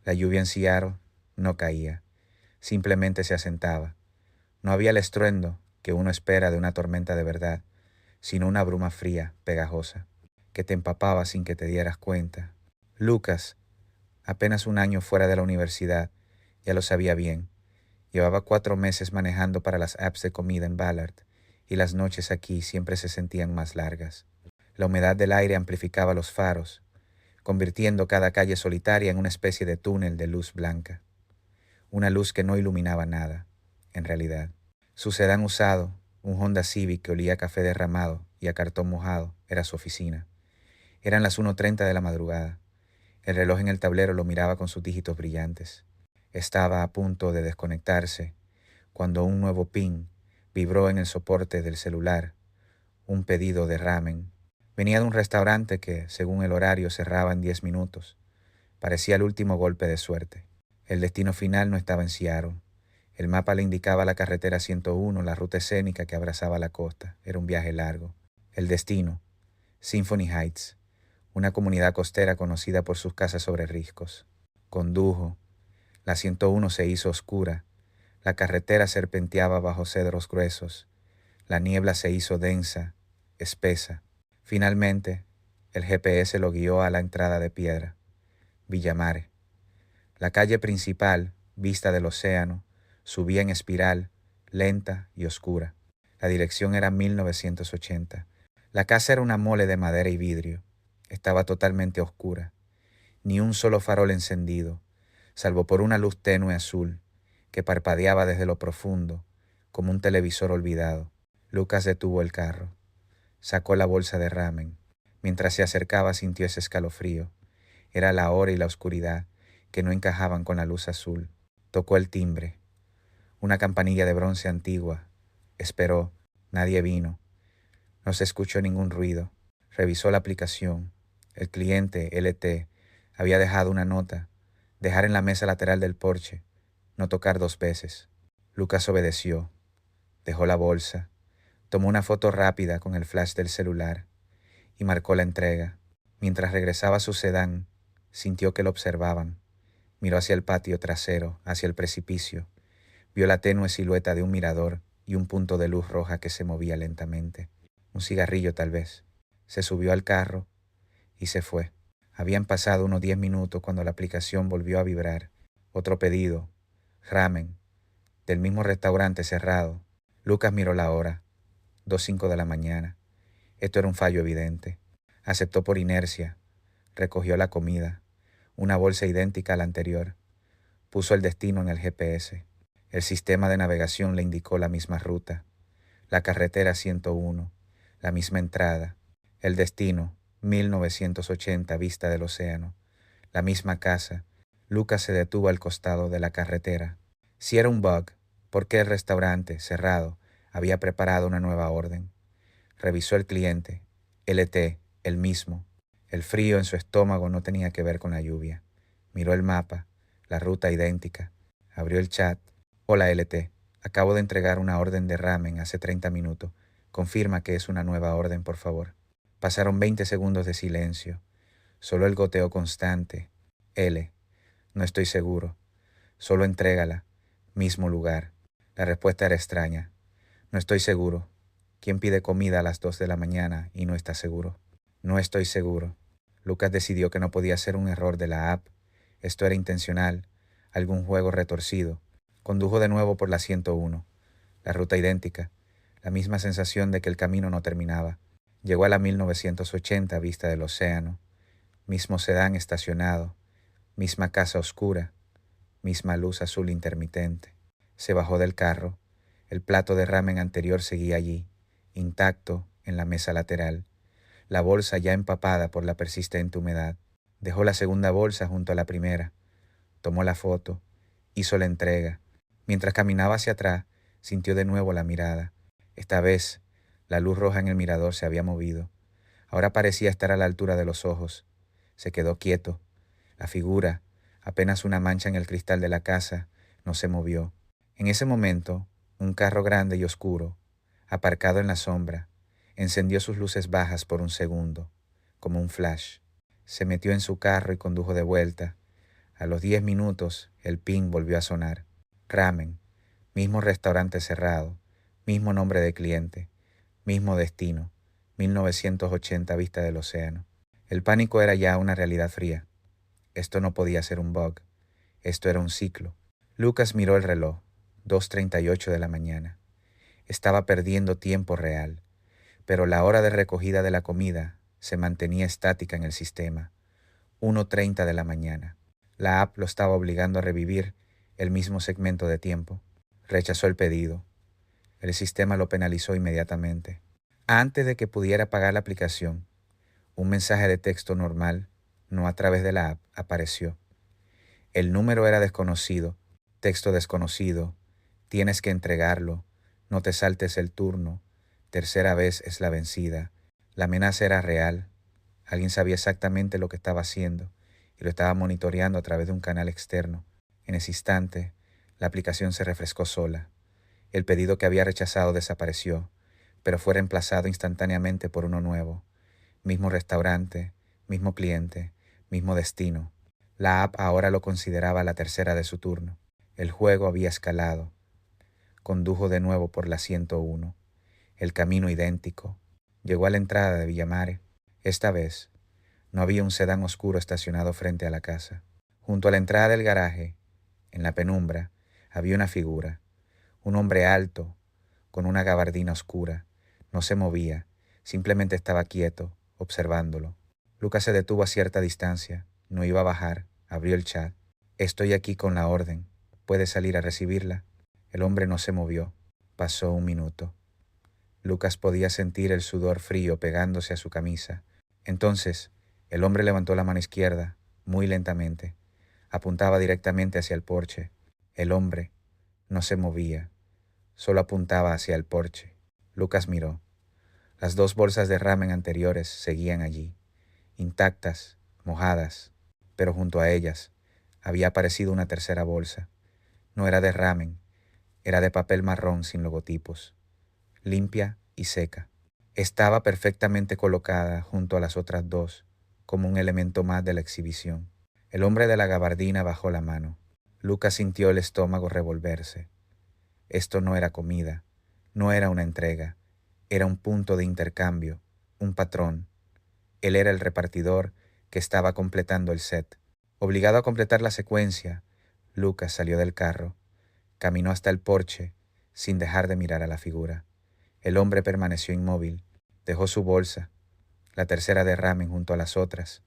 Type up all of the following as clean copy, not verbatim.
La lluvia en Seattle no caía, simplemente se asentaba. No había el estruendo que uno espera de una tormenta de verdad, sino una bruma fría, pegajosa, que te empapaba sin que te dieras cuenta. Lucas, apenas un año fuera de la universidad, ya lo sabía bien. Llevaba 4 meses manejando para las apps de comida en Ballard, y las noches aquí siempre se sentían más largas. La humedad del aire amplificaba los faros, convirtiendo cada calle solitaria en una especie de túnel de luz blanca. Una luz que no iluminaba nada, en realidad. Su sedán usado, un Honda Civic que olía a café derramado y a cartón mojado, era su oficina. Eran las 1:30 de la madrugada. El reloj en el tablero lo miraba con sus dígitos brillantes. Estaba a punto de desconectarse cuando un nuevo ping vibró en el soporte del celular. Un pedido de ramen. Venía de un restaurante que, según el horario, cerraba en 10 minutos. Parecía el último golpe de suerte. El destino final no estaba en Seattle. El mapa le indicaba la carretera 101, la ruta escénica que abrazaba la costa. Era un viaje largo. El destino, Symphony Heights, una comunidad costera conocida por sus casas sobre riscos. Condujo. La 101 se hizo oscura. La carretera serpenteaba bajo cedros gruesos. La niebla se hizo densa, espesa. Finalmente, el GPS lo guió a la entrada de piedra. Villa Mare. La calle principal, vista del océano, subía en espiral, lenta y oscura. La dirección era 1980. La casa era una mole de madera y vidrio. Estaba totalmente oscura. Ni un solo farol encendido, salvo por una luz tenue azul que parpadeaba desde lo profundo, como un televisor olvidado. Lucas detuvo el carro. Sacó la bolsa de ramen. Mientras se acercaba sintió ese escalofrío. Era la hora y la oscuridad que no encajaban con la luz azul. Tocó el timbre. Una campanilla de bronce antigua. Esperó. Nadie vino. No se escuchó ningún ruido. Revisó la aplicación. El cliente, LT, había dejado una nota. Dejar en la mesa lateral del porche. No tocar 2 veces. Lucas obedeció. Dejó la bolsa. Tomó una foto rápida con el flash del celular y marcó la entrega. Mientras regresaba a su sedán, sintió que lo observaban. Miró hacia el patio trasero, hacia el precipicio. Vio la tenue silueta de un mirador y un punto de luz roja que se movía lentamente. Un cigarrillo tal vez. Se subió al carro y se fue. Habían pasado unos 10 minutos cuando la aplicación volvió a vibrar. Otro pedido. Ramen. Del mismo restaurante cerrado. Lucas miró la hora. 2:05 de la mañana. Esto era un fallo evidente. Aceptó por inercia. Recogió la comida. Una bolsa idéntica a la anterior. Puso el destino en el GPS. El sistema de navegación le indicó la misma ruta. La carretera 101. La misma entrada. El destino, 1980, vista del océano. La misma casa. Lucas se detuvo al costado de la carretera. Si era un bug, ¿por qué el restaurante, cerrado, había preparado una nueva orden? Revisó el cliente. LT, el mismo. El frío en su estómago no tenía que ver con la lluvia. Miró el mapa, la ruta idéntica. Abrió el chat. Hola LT, acabo de entregar una orden de ramen hace 30 minutos. Confirma que es una nueva orden, por favor. Pasaron 20 segundos de silencio. Solo el goteo constante. L. No estoy seguro. Solo entrégala. Mismo lugar. La respuesta era extraña. No estoy seguro. ¿Quién pide comida a las 2 de la mañana y no está seguro? No estoy seguro. Lucas decidió que no podía ser un error de la app. Esto era intencional, algún juego retorcido. Condujo de nuevo por la 101. La ruta idéntica. La misma sensación de que el camino no terminaba. Llegó a la 1980 vista del océano. Mismo sedán estacionado. Misma casa oscura. Misma luz azul intermitente. Se bajó del carro. El plato de ramen anterior seguía allí, intacto en la mesa lateral. La bolsa ya empapada por la persistente humedad. Dejó la segunda bolsa junto a la primera. Tomó la foto. Hizo la entrega. Mientras caminaba hacia atrás, sintió de nuevo la mirada. Esta vez, la luz roja en el mirador se había movido. Ahora parecía estar a la altura de los ojos. Se quedó quieto. La figura, apenas una mancha en el cristal de la casa, no se movió. En ese momento, un carro grande y oscuro, aparcado en la sombra, encendió sus luces bajas por un segundo, como un flash. Se metió en su carro y condujo de vuelta A los 10 minutos, el ping volvió a sonar. Ramen, mismo restaurante cerrado, mismo nombre de cliente, mismo destino, 1980 vista del océano. El pánico era ya una realidad fría. Esto no podía ser un bug. Esto era un ciclo. Lucas miró el reloj. 2:38 de la mañana. Estaba perdiendo tiempo real, pero la hora de recogida de la comida se mantenía estática en el sistema. 1:30 de la mañana. La app lo estaba obligando a revivir el mismo segmento de tiempo. Rechazó el pedido. El sistema lo penalizó inmediatamente. Antes de que pudiera pagar la aplicación, un mensaje de texto normal, no a través de la app, apareció. El número era desconocido, texto desconocido, tienes que entregarlo, no te saltes el turno, tercera vez es la vencida. La amenaza era real, alguien sabía exactamente lo que estaba haciendo y lo estaba monitoreando a través de un canal externo. En ese instante, la aplicación se refrescó sola. El pedido que había rechazado desapareció, pero fue reemplazado instantáneamente por uno nuevo. Mismo restaurante, mismo cliente, mismo destino. La app ahora lo consideraba la tercera de su turno. El juego había escalado. Condujo de nuevo por la 101. El camino idéntico. Llegó a la entrada de Villamare. Esta vez, no había un sedán oscuro estacionado frente a la casa. Junto a la entrada del garaje, en la penumbra, había una figura. Un hombre alto, con una gabardina oscura. No se movía, simplemente estaba quieto, observándolo. Lucas se detuvo a cierta distancia. No iba a bajar. Abrió el chat. Estoy aquí con la orden. ¿Puede salir a recibirla? El hombre no se movió. Pasó un minuto. Lucas podía sentir el sudor frío pegándose a su camisa. Entonces, el hombre levantó la mano izquierda, muy lentamente. Apuntaba directamente hacia el porche. El hombre no se movía. Solo apuntaba hacia el porche. Lucas miró. Las 2 bolsas de ramen anteriores seguían allí, intactas, mojadas, pero junto a ellas había aparecido una tercera bolsa. No era de ramen, era de papel marrón sin logotipos, limpia y seca. Estaba perfectamente colocada junto a las otras 2, como un elemento más de la exhibición. El hombre de la gabardina bajó la mano. Lucas sintió el estómago revolverse. Esto no era comida, no era una entrega, era un punto de intercambio, un patrón. Él era el repartidor que estaba completando el set. Obligado a completar la secuencia, Lucas salió del carro, caminó hasta el porche, sin dejar de mirar a la figura. El hombre permaneció inmóvil, dejó su bolsa, la tercera de ramen junto a las otras.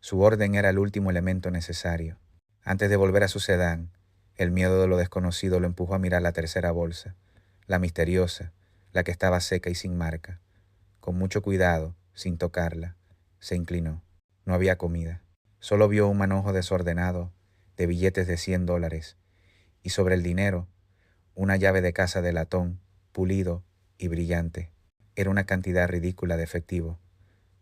Su orden era el último elemento necesario. Antes de volver a su sedán, el miedo de lo desconocido lo empujó a mirar la tercera bolsa, la misteriosa, la que estaba seca y sin marca. Con mucho cuidado, sin tocarla, se inclinó. No había comida. Solo vio un manojo desordenado de billetes de $100 y sobre el dinero una llave de casa de latón, pulido y brillante. Era una cantidad ridícula de efectivo,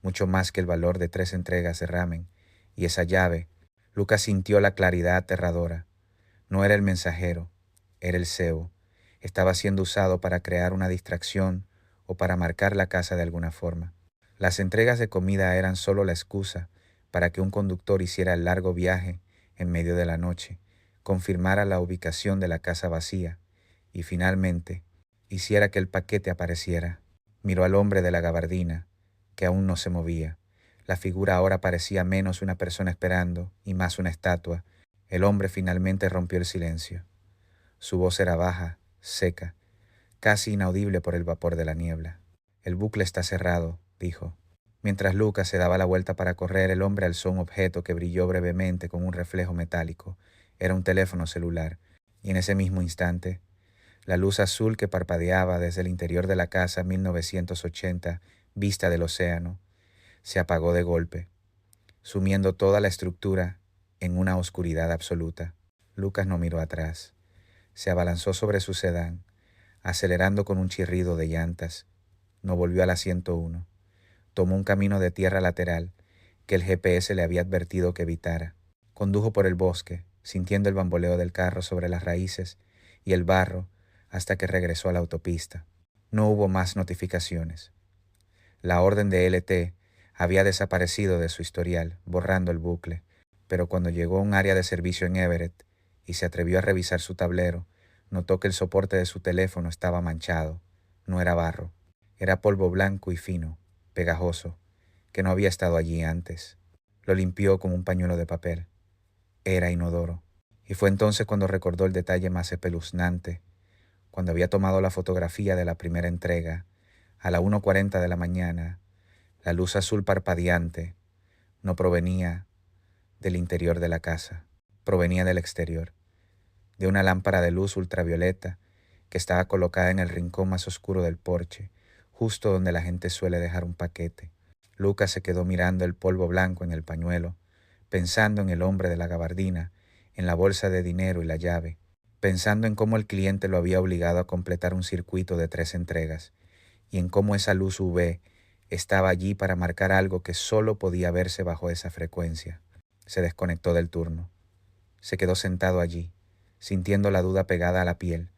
mucho más que el valor de 3 entregas de ramen, y esa llave, Lucas sintió la claridad aterradora. No era el mensajero, era el cebo. Estaba siendo usado para crear una distracción o para marcar la casa de alguna forma. Las entregas de comida eran solo la excusa para que un conductor hiciera el largo viaje en medio de la noche, confirmara la ubicación de la casa vacía y finalmente hiciera que el paquete apareciera. Miró al hombre de la gabardina, que aún no se movía. La figura ahora parecía menos una persona esperando y más una estatua. El hombre finalmente rompió el silencio. Su voz era baja, seca, casi inaudible por el vapor de la niebla. El bucle está cerrado, dijo. Mientras Lucas se daba la vuelta para correr, el hombre alzó un objeto que brilló brevemente con un reflejo metálico. Era un teléfono celular, y en ese mismo instante, la luz azul que parpadeaba desde el interior de la casa 1980, vista del océano, se apagó de golpe, sumiendo toda la estructura en una oscuridad absoluta. Lucas no miró atrás. Se abalanzó sobre su sedán, acelerando con un chirrido de llantas. No volvió a la 101. Tomó un camino de tierra lateral que el GPS le había advertido que evitara. Condujo por el bosque, sintiendo el bamboleo del carro sobre las raíces y el barro hasta que regresó a la autopista. No hubo más notificaciones. La orden de LT había desaparecido de su historial, borrando el bucle, pero cuando llegó a un área de servicio en Everett y se atrevió a revisar su tablero, notó que el soporte de su teléfono estaba manchado. No era barro, era polvo blanco y fino, pegajoso, que no había estado allí antes. Lo limpió con un pañuelo de papel. Era inodoro. Y fue entonces cuando recordó el detalle más espeluznante, cuando había tomado la fotografía de la primera entrega, a la 1:40 de la mañana. La luz azul parpadeante no provenía del interior de la casa, provenía del exterior, de una lámpara de luz ultravioleta que estaba colocada en el rincón más oscuro del porche, justo donde la gente suele dejar un paquete. Lucas se quedó mirando el polvo blanco en el pañuelo, pensando en el hombre de la gabardina, en la bolsa de dinero y la llave, pensando en cómo el cliente lo había obligado a completar un circuito de 3 entregas, y en cómo esa luz UV estaba allí para marcar algo que solo podía verse bajo esa frecuencia. Se desconectó del turno. Se quedó sentado allí, sintiendo la duda pegada a la piel,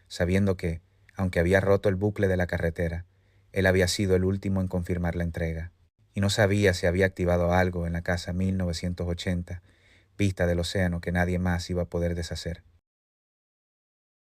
sabiendo que, aunque había roto el bucle de la carretera, él había sido el último en confirmar la entrega, y no sabía si había activado algo en la casa 1980, vista del océano que nadie más iba a poder deshacer.